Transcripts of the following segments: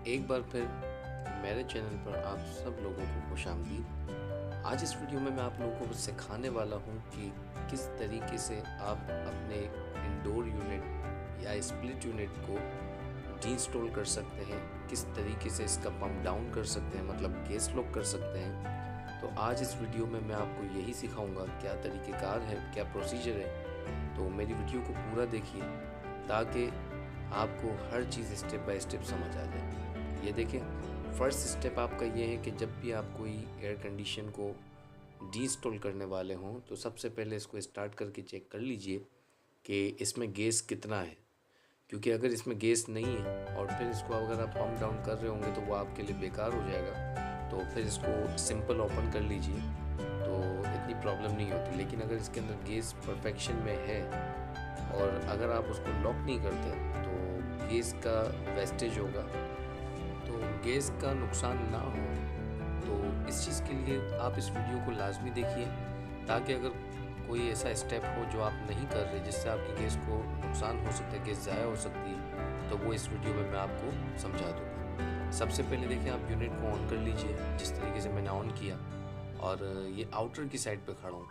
एक बार फिर मेरे चैनल पर आप सब लोगों को खुशामदीद। आज इस वीडियो में मैं आप लोगों को सिखाने वाला हूं कि किस तरीके से आप अपने इंडोर यूनिट या स्प्लिट यूनिट को डीइंस्टॉल कर सकते हैं, किस तरीके से इसका पंप डाउन कर सकते हैं, मतलब गैस लॉक कर सकते हैं। तो आज इस वीडियो में मैं आपको यही सिखाऊंगा, क्या तरीक़ेकार है, क्या प्रोसीजर है। तो मेरी वीडियो को पूरा देखिए ताकि आपको हर चीज़ स्टेप बाय स्टेप समझ आ जाए। ये देखें, फर्स्ट स्टेप आपका ये है कि जब भी आप कोई एयर कंडीशन को डीइंस्टॉल करने वाले हों तो सबसे पहले इसको स्टार्ट करके चेक कर लीजिए कि इसमें गैस कितना है, क्योंकि अगर इसमें गैस नहीं है और फिर इसको अगर आप पंप डाउन कर रहे होंगे तो वो आपके लिए बेकार हो जाएगा। तो फिर इसको सिंपल ओपन कर लीजिए तो इतनी प्रॉब्लम नहीं होती। लेकिन अगर इसके अंदर गैस परफेक्शन में है और अगर आप उसको लॉक नहीं करते तो गैस का वेस्टेज होगा, तो गैस का नुकसान ना हो। तो इस चीज़ के लिए आप इस वीडियो को लाजमी देखिए ताकि अगर कोई ऐसा स्टेप हो जो आप नहीं कर रहे जिससे आपकी गैस को नुकसान हो सकता है, गैस ज़ाया हो सकती है, तो वो इस वीडियो में मैं आपको समझा दूँगा। सबसे पहले देखिए, आप यूनिट को ऑन कर लीजिए जिस तरीके से मैंने ऑन किया, और ये आउटर की साइड पे खड़ा हूँ।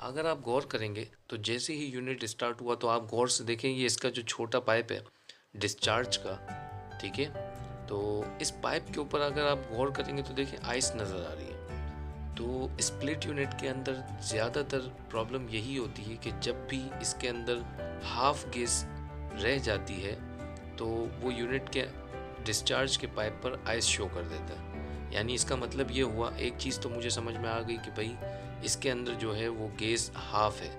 अगर आप गौर करेंगे तो जैसे ही यूनिट स्टार्ट हुआ तो आप गौर से देखेंगे इसका जो छोटा पाइप है डिस्चार्ज का, ठीक है, तो इस पाइप के ऊपर अगर आप गौर करेंगे तो देखिए आइस नज़र आ रही है। तो स्प्लिट यूनिट के अंदर ज़्यादातर प्रॉब्लम यही होती है कि जब भी इसके अंदर हाफ गैस रह जाती है तो वो यूनिट के डिस्चार्ज के पाइप पर आइस शो कर देता है। यानी इसका मतलब ये हुआ, एक चीज़ तो मुझे समझ में आ गई कि भाई इसके अंदर जो है वो गैस हाफ है।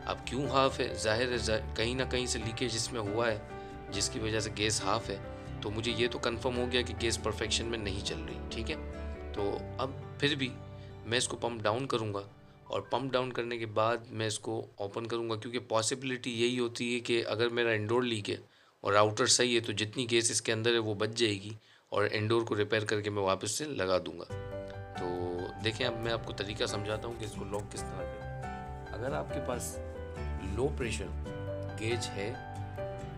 अब क्यों हाफ है, जाहिर है कहीं ना कहीं से लीकेज इसमें हुआ है जिसकी वजह से गैस हाफ है। तो मुझे ये तो कंफर्म हो गया कि गैस परफेक्शन में नहीं चल रही, ठीक है। तो अब फिर भी मैं इसको पंप डाउन करूँगा और पंप डाउन करने के बाद मैं इसको ओपन करूँगा, क्योंकि पॉसिबिलिटी यही होती है कि अगर मेरा इंडोर लीक है और आउटर सही है तो जितनी गैस इसके अंदर है वो बच जाएगी और इंडोर को रिपेयर करके मैं वापस से लगा दूंगा। तो देखें, अब मैं आपको तरीका समझाता हूँ कि इसको लॉक किस तरह करें। अगर आपके पास लो प्रेशर गेज है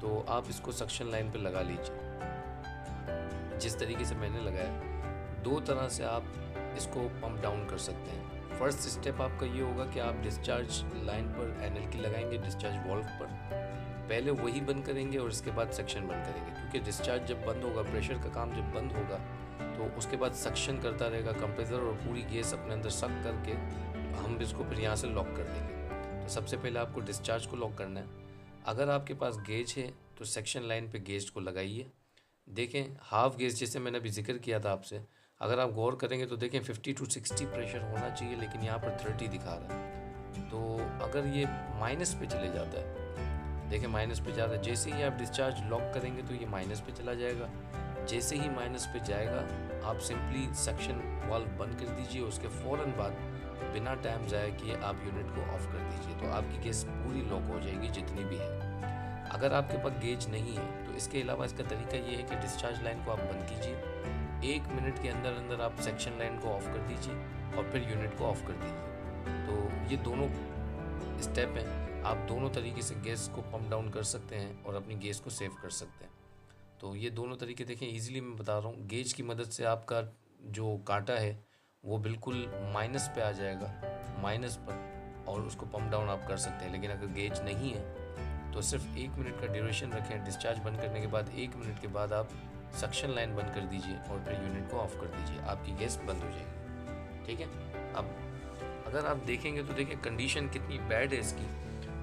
तो आप इसको सक्शन लाइन पे लगा लीजिए जिस तरीके से मैंने लगाया। दो तरह से आप इसको पंप डाउन कर सकते हैं। फर्स्ट स्टेप आपका ये होगा कि आप डिस्चार्ज लाइन पर एनएल की लगाएंगे, डिस्चार्ज वाल्व पर पहले वही बंद करेंगे और इसके बाद सक्शन बंद करेंगे, क्योंकि डिस्चार्ज जब बंद होगा, प्रेशर का काम जब बंद होगा तो उसके बाद सक्शन करता रहेगा कंप्रेसर और पूरी गैस अपने अंदर सक करके हम इसको फिर यहाँ से लॉक कर देंगे। तो सबसे पहले आपको डिस्चार्ज को लॉक करना है। अगर आपके पास गेज है तो सेक्शन लाइन पे गेज को लगाइए। देखें, हाफ गेज जैसे मैंने अभी जिक्र किया था आपसे, अगर आप गौर करेंगे तो देखें 50 to 60 प्रेशर होना चाहिए, लेकिन यहाँ पर 30 दिखा रहा है। तो अगर ये माइनस पे चले जाता है, देखिए माइनस पे जा रहा है, जैसे ही आप डिस्चार्ज लॉक करेंगे तो ये माइनस पे चला जाएगा। जैसे ही माइनस पे जाएगा आप सिंपली सक्शन वाल्व बंद कर दीजिए। उसके फ़ौरन बाद बिना टाइम ज़ाया किए आप यूनिट को ऑफ कर दीजिए, तो आपकी गैस पूरी लॉक हो जाएगी जितनी भी है। अगर आपके पास गेज नहीं है तो इसके अलावा इसका तरीका ये है कि डिस्चार्ज लाइन को आप बंद कीजिए, 1 मिनट के अंदर अंदर आप सेक्शन लाइन को ऑफ कर दीजिए और फिर यूनिट को ऑफ कर दीजिए। तो ये दोनों स्टेप हैं, आप दोनों तरीके से गैस को पंप डाउन कर सकते हैं और अपनी गैस को सेव कर सकते हैं। तो ये दोनों तरीके देखें, इजीली मैं बता रहा हूँ। गेज की मदद से आपका जो कांटा है वो बिल्कुल माइनस पे आ जाएगा, माइनस पर, और उसको पंप डाउन आप कर सकते हैं। लेकिन अगर गेज नहीं है तो सिर्फ 1 मिनट का ड्यूरेशन रखें। डिस्चार्ज बंद करने के बाद 1 मिनट के बाद आप सक्शन लाइन बंद कर दीजिए और फिर यूनिट को ऑफ कर दीजिए, आपकी गैस बंद हो जाएगी, ठीक है। अब अगर आप देखेंगे तो देखिए कंडीशन कितनी बैड है इसकी,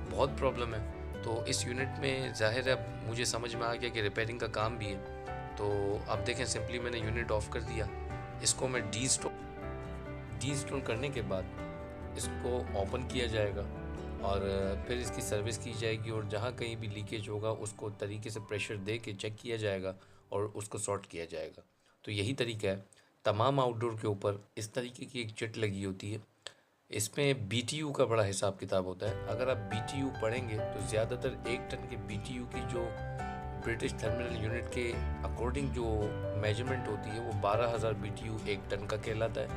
बहुत प्रॉब्लम है। तो इस यूनिट में जाहिर है अब मुझे समझ में आ गया कि रिपेयरिंग का काम भी है। तो अब देखें, सिंपली मैंने यूनिट ऑफ कर दिया, इसको मैं डीइंस्टॉल करने के बाद इसको ओपन किया जाएगा और फिर इसकी सर्विस की जाएगी, और जहाँ कहीं भी लीकेज होगा उसको तरीके से प्रेशर दे के चेक किया जाएगा और उसको सॉर्ट किया जाएगा। तो यही तरीका है। तमाम आउटडोर के ऊपर इस तरीके की एक चिट लगी होती है, इसमें BTU का बड़ा हिसाब किताब होता है। अगर आप BTU पढ़ेंगे तो ज़्यादातर 1 टन के BTU की जो ब्रिटिश थर्मिनल यूनिट के अकॉर्डिंग जो मेजरमेंट होती है वो 12,000 BTU 1 टन का कहलाता है,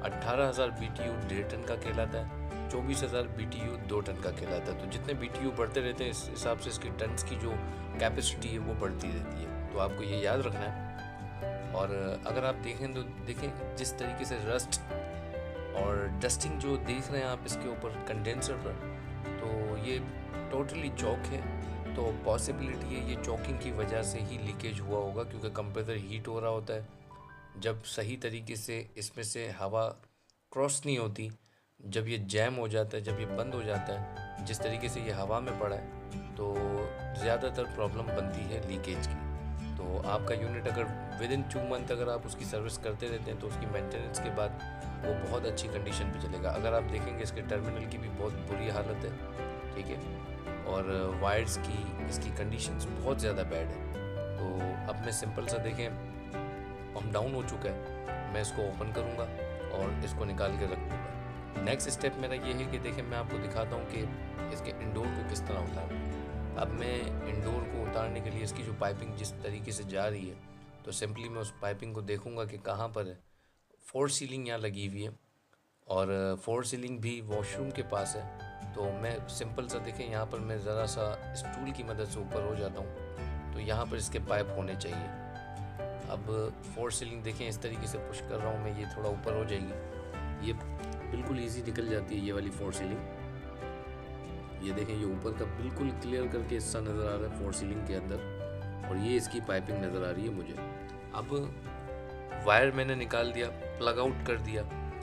18,000 BTU 1.5 टन का कहलाता है, 24,000 BTU 2 टन का कहलाता है। तो जितने BTU बढ़ते रहते हैं इस हिसाब से इसकी टन्स की जो कैपेसिटी है वो बढ़ती रहती है। तो आपको ये याद रखना है। और अगर आप देखें तो देखें जिस तरीके से रस्ट और डस्टिंग जो देख रहे हैं आप इसके ऊपर कंडेंसर पर, तो ये टोटली चौक है। तो पॉसिबिलिटी है ये चौकिंग की वजह से ही लीकेज हुआ होगा, क्योंकि कंप्रेसर हीट हो रहा होता है जब सही तरीके से इसमें से हवा क्रॉस नहीं होती, जब ये जैम हो जाता है, जब ये बंद हो जाता है, जिस तरीके से ये हवा में पड़ा है, तो ज़्यादातर प्रॉब्लम बनती है लीकेज की। तो आपका यूनिट अगर विद इन 2 मंथ अगर आप उसकी सर्विस करते रहते हैं तो उसकी मेंटेनेंस के बाद वो बहुत अच्छी कंडीशन पे चलेगा। अगर आप देखेंगे इसके टर्मिनल की भी बहुत बुरी हालत है, ठीक है, और वायर्स की इसकी कंडीशंस बहुत ज़्यादा बैड है। तो अब मैं सिंपल सा देखें पंप डाउन हो चुका है, मैं इसको ओपन करूँगा और इसको निकाल के रख दूँगा। नेक्स्ट स्टेप मेरा ये है कि देखें मैं आपको दिखाता हूँ कि इसके इंडोर को किस तरह उतारना है। अब मैं इंडोर को उतारने के लिए इसकी जो पाइपिंग जिस तरीके से जा रही है, तो सिंपली मैं उस पाइपिंग को देखूंगा कि कहाँ पर है। 4 सीलिंग यहाँ लगी हुई है और 4 सीलिंग भी वॉशरूम के पास है। तो मैं सिंपल सा देखें यहाँ पर मैं ज़रा सा स्टूल की मदद से ऊपर हो जाता हूँ, तो यहाँ पर इसके पाइप होने चाहिए। अब 4 सीलिंग देखें इस तरीके से पुश कर रहा हूँ मैं, ये थोड़ा ऊपर हो जाएगी, ये बिल्कुल ईजी निकल जाती है ये वाली 4 सीलिंग। ये देखें ये ऊपर का बिल्कुल क्लियर करके हिस्सा नज़र आ रहा है 4 सीलिंग के अंदर, और ये इसकी पाइपिंग नज़र आ रही है मुझे। अब वायर मैंने निकाल दिया, प्लग आउट कर दिया।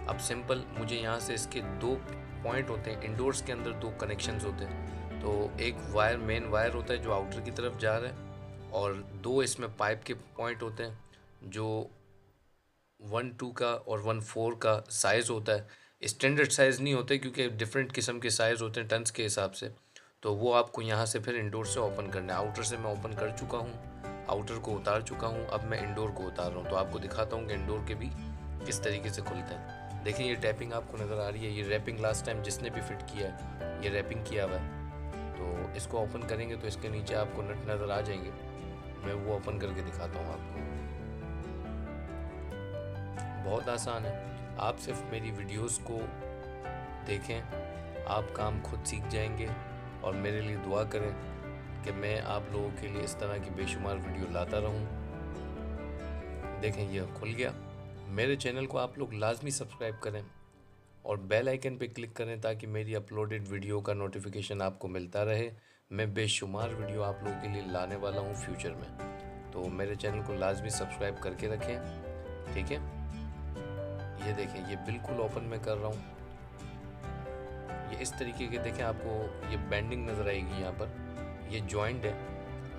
अब सिंपल मुझे यहाँ से इसके 2 पॉइंट होते हैं, इंडोर्स के अंदर 2 कनेक्शंस होते हैं। तो एक वायर मेन वायर होता है जो आउटर की तरफ जा रहा है, और 2 इसमें पाइप के पॉइंट होते हैं जो 1-2 का और 1-4 का साइज़ होता है। स्टैंडर्ड साइज़ नहीं होते क्योंकि डिफरेंट किस्म के साइज़ होते हैं टन्स के हिसाब से। तो वो आपको यहाँ से फिर इंडोर से ओपन करना है। आउटर से मैं ओपन कर चुका हूँ, आउटर को उतार चुका हूँ, अब मैं इंडोर को उतार रहा हूँ। तो आपको दिखाता हूँ कि इंडोर के भी किस तरीके से खुलते हैं। देखिए ये टैपिंग आपको नज़र आ रही है, ये रैपिंग लास्ट टाइम जिसने भी फिट किया है ये रैपिंग किया हुआ है। तो इसको ओपन करेंगे तो इसके नीचे आपको नट नज़र आ जाएंगे, मैं वो ओपन करके दिखाता हूँ आपको। बहुत आसान है, आप सिर्फ मेरी वीडियोस को देखें, आप काम खुद सीख जाएंगे। और मेरे लिए दुआ करें कि मैं आप लोगों के लिए इस तरह की बेशुमार वीडियो लाता रहूं। देखें ये खुल गया। मेरे चैनल को आप लोग लाजमी सब्सक्राइब करें और बेल आइकन पे क्लिक करें ताकि मेरी अपलोडेड वीडियो का नोटिफिकेशन आपको मिलता रहे। मैं बेशुमार वीडियो आप लोगों के लिए लाने वाला हूँ फ्यूचर में, तो मेरे चैनल को लाजमी सब्सक्राइब करके रखें, ठीक है। ये देखें ये बिल्कुल ओपन में कर रहा हूँ, ये इस तरीके के देखें आपको ये बेंडिंग नज़र आएगी। यहाँ पर ये जॉइंट है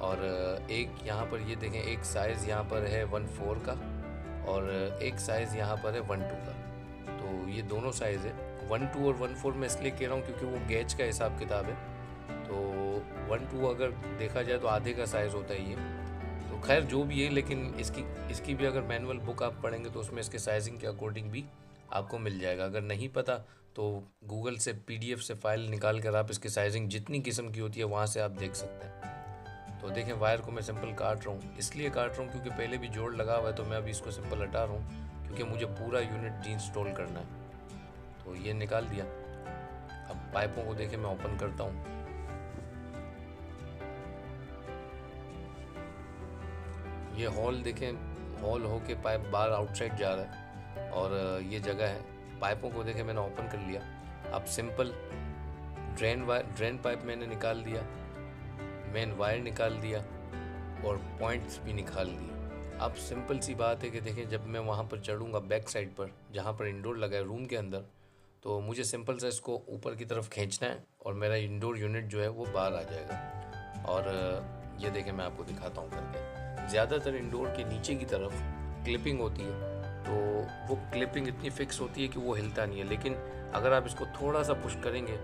और एक यहाँ पर ये देखें एक साइज़ यहाँ पर है 1-4 का और एक साइज़ यहाँ पर है 1-2 का। तो ये दोनों साइज़ है 1-2 और 1-4 मैं इसलिए कह रहा हूँ क्योंकि वो गेज का हिसाब किताब है। तो 1-2 अगर देखा जाए तो आधे का साइज़ होता है ये। तो खैर जो भी है, लेकिन इसकी भी अगर मैनुअल बुक आप पढ़ेंगे तो उसमें इसके साइजिंग के अकॉर्डिंग भी आपको मिल जाएगा। अगर नहीं पता तो गूगल से PDF से फ़ाइल निकाल कर आप इसकी साइजिंग जितनी किस्म की होती है वहाँ से आप देख सकते हैं। तो देखें वायर को मैं सिंपल काट रहा हूँ, इसलिए काट रहा हूँ क्योंकि पहले भी जोड़ लगा हुआ है, तो मैं अभी इसको सिंपल हटा रहा हूँ क्योंकि मुझे पूरा यूनिट इंस्टॉल करना है। तो ये निकाल दिया। अब पाइपों को देखें मैं ओपन करता हूँ। ये हॉल देखें, हॉल हो के पाइप बाहर आउटसाइड जा रहा है और ये जगह है। पाइपों को देखें मैंने ओपन कर लिया। अब सिंपल ड्रेन पाइप मैंने निकाल दिया, मेन वायर निकाल दिया और पॉइंट्स भी निकाल दिए। अब सिंपल सी बात है कि देखें जब मैं वहाँ पर चढ़ूँगा बैक साइड पर जहाँ पर इंडोर लगा है रूम के अंदर, तो मुझे सिंपल सा इसको ऊपर की तरफ खींचना है और मेरा इंडोर यूनिट जो है वो बाहर आ जाएगा। और ये देखें मैं आपको दिखाता हूँ करके। ज़्यादातर इंडोर के नीचे की तरफ क्लिपिंग होती है, तो वो क्लिपिंग इतनी फिक्स होती है कि वो हिलता नहीं है। लेकिन अगर आप इसको थोड़ा सा पुश करेंगे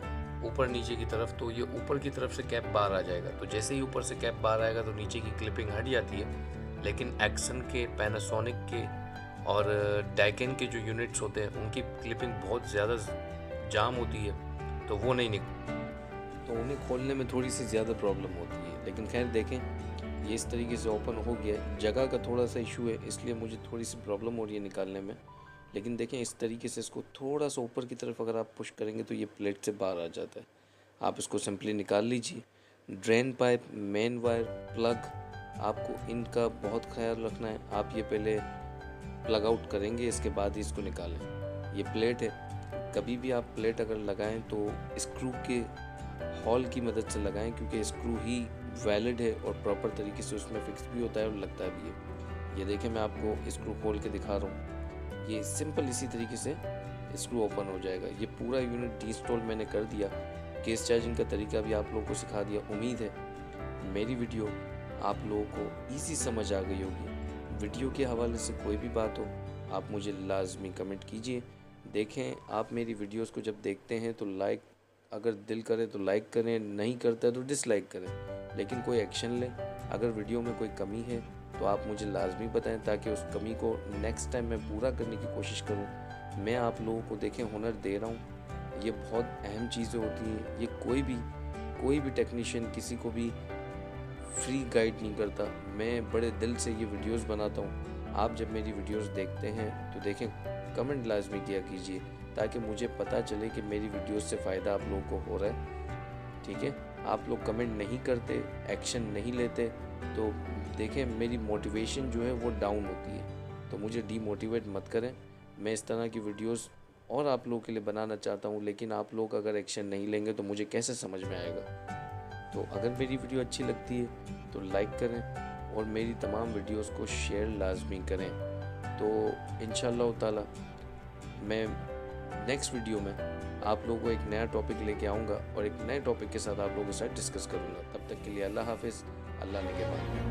ऊपर नीचे की तरफ तो ये ऊपर की तरफ से कैप बाहर आ जाएगा। तो जैसे ही ऊपर से कैप बाहर आएगा तो नीचे की क्लिपिंग हट जाती है। लेकिन एक्सन के, पैनासोनिक के और डाइकिन के जो यूनिट्स होते हैं उनकी क्लिपिंग बहुत ज़्यादा जाम होती है, तो वो नहीं निकल, तो उन्हें खोलने में थोड़ी सी ज़्यादा प्रॉब्लम होती है। लेकिन खैर देखें ये इस तरीके से ओपन हो गया। जगह का थोड़ा सा इशू है इसलिए मुझे थोड़ी सी प्रॉब्लम हो रही है निकालने में। लेकिन देखें इस तरीके से इसको थोड़ा सा ऊपर की तरफ अगर आप पुश करेंगे तो ये प्लेट से बाहर आ जाता है। आप इसको सिंपली निकाल लीजिए। Drain pipe, main wire, plug आपको इनका बहुत ख्याल रखना है। आप ये पहले प्लग आउट करेंगे, इसके बाद ही इसको निकालें। ये प्लेट है, कभी भी आप प्लेट अगर लगाएं तो स्क्रू के हॉल की मदद से लगाएं, क्योंकि स्क्रू ही वैलिड है और प्रॉपर तरीके से उसमें फिक्स भी होता है और लगता भी है। ये देखें, मैं आपको स्क्रू खोल के दिखा रहा हूँ। ये सिंपल इसी तरीके से स्क्रू ओपन हो जाएगा। ये पूरा यूनिट डिस्टॉल मैंने कर दिया। केस चार्जिंग का तरीका भी आप लोगों को सिखा दिया। उम्मीद है मेरी वीडियो आप लोगों को ईजी समझ आ गई होगी। वीडियो के हवाले से कोई भी बात हो आप मुझे लाजमी कमेंट कीजिए। देखें, आप मेरी वीडियोस को जब देखते हैं तो लाइक, अगर दिल करे तो लाइक करें, नहीं करता तो डिसलाइक करें, लेकिन कोई एक्शन लें। अगर वीडियो में कोई कमी है तो आप मुझे लाजमी बताएं, ताकि उस कमी को नेक्स्ट टाइम मैं पूरा करने की कोशिश करूं। मैं आप लोगों को देखें हुनर दे रहा हूं, ये बहुत अहम चीज़ें होती हैं। ये कोई भी टेक्नीशियन किसी को भी फ्री गाइड नहीं करता। मैं बड़े दिल से ये वीडियोस बनाता हूँ। आप जब मेरी वीडियोस देखते हैं तो देखें, कमेंट लाजमी किया कीजिए, ताकि मुझे पता चले कि मेरी वीडियोस से फ़ायदा आप लोगों को हो रहा है। ठीक है, आप लोग कमेंट नहीं करते, एक्शन नहीं लेते, तो देखें मेरी मोटिवेशन जो है वो डाउन होती है। तो मुझे डीमोटिवेट मत करें। मैं इस तरह की वीडियोस और आप लोगों के लिए बनाना चाहता हूँ, लेकिन आप लोग अगर एक्शन नहीं लेंगे तो मुझे कैसे समझ में आएगा। तो अगर मेरी वीडियो अच्छी लगती है तो लाइक करें और मेरी तमाम वीडियोस को शेयर लाजमी करें। तो इंशाअल्लाह ताला मैं नेक्स्ट वीडियो में आप लोगों को एक नया टॉपिक लेके आऊँगा और एक नए टॉपिक के साथ आप लोगों के साथ डिस्कस करूँगा। तब तक के लिए अल्लाह हाफिज़, अल्लाह ने के बाद।